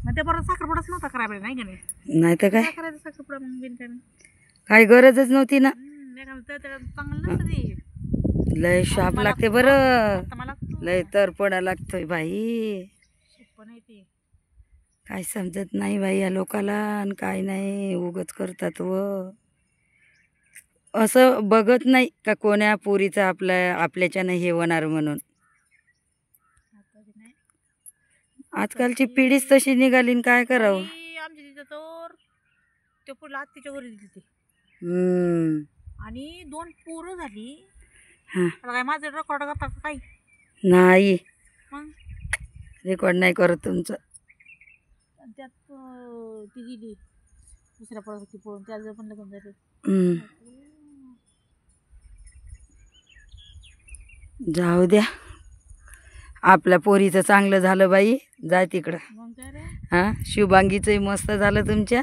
मग ते बरोबर साखरपुडाच नव्हता करायला नाही का नाही. नाही तर काय, काय करायचं साखरपुडा मग बिनकामी. काही गरजच नव्हती ना. चांगलं नसतं ते. लय शाप लागते बरं, आता मला लय तर पडा लागतोय बाई. पण आहे ते. काय समजत नाही बाई या लोकाला, आणि काय नाही उगच करतात व असं बघत नाही का कोण्या पोरीचं आपल्याच्यानं हे होणार म्हणून. आजकालची पिढीच तशी निघाली न काय करावं. आमच्या तिथं तर ते पुढला आत्तीच्या घरी दिली ती आणि 2 पोरं झाली. आता काय माझं रेकॉर्ड करता का काही नाही, मग रेकॉर्ड नाही करत तुमचं. त्यात ती गेली दुसऱ्या पळत होती पळून, त्याचं पण लग्न झालं. जाऊ द्या, आपल्या पोरीचं चांगलं झालं बाई, जा तिकडं. मग काय रे, हां, शुभांगीचंही मस्त झालं तुमच्या,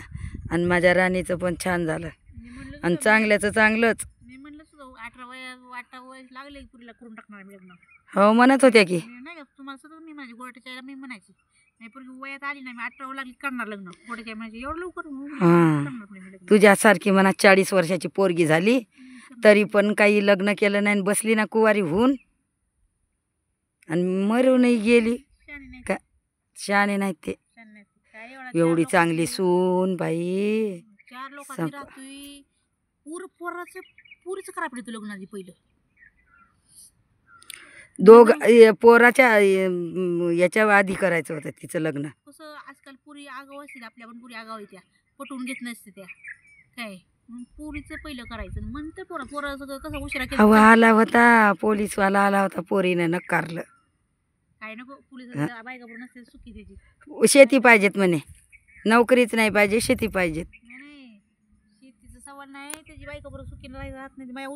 आणि माझ्या राणीचं पण छान झालं, आणि चांगल्याचं चांगलंच. मी म्हणलं सुद्धा 18 वय लागले पुरीला करून टाकणार मी लग्न. हो म्हणत होत्या की. नाही का तुम्हाला सुद्धा मी माझी गोट्याच्या मी म्हणायची नाही, पूर्वी वयात आली नाही मी 18 लागली करणार लग्न. गोट्याच्या म्हणायची एवढं लवकर हां, तुझ्यासारखी म्हणा 40 वर्षाची पोरगी झाली तरी पण काही लग्न केलं नाही, बसली ना कुवारी होऊन, आणि मरूनही गेली. का शहाणे नाहीत ते, एवढी चांगली सून बाई. 4 लोकांची राहतोय पुरीचं खराब पडतं लग्न आधी पहिलं. पोराच्या याच्या आधी करायचं होतं तिचं लग्न. कसं आजकाल पुरी आगाव असतील, आपल्या पण पुरी आगाव त्या पटवून घेत नसते त्या काय. पुरीचं पहिलं करायचं म्हणते पोरं सगळं कसं उशिरा केलं. आला होता पोलीसवाला, आला होता, पोरीनं नकारलं. काय नको, पोलीस बायका पण नसते सुखी त्याची. शेती पाहिजेत म्हणे, नोकरीच नाही पाहिजे, शेती पाहिजेत. नाही शेतीचा सवाल नाही, त्याची बायका बरोबर सुखी राहत नाही. माझ्या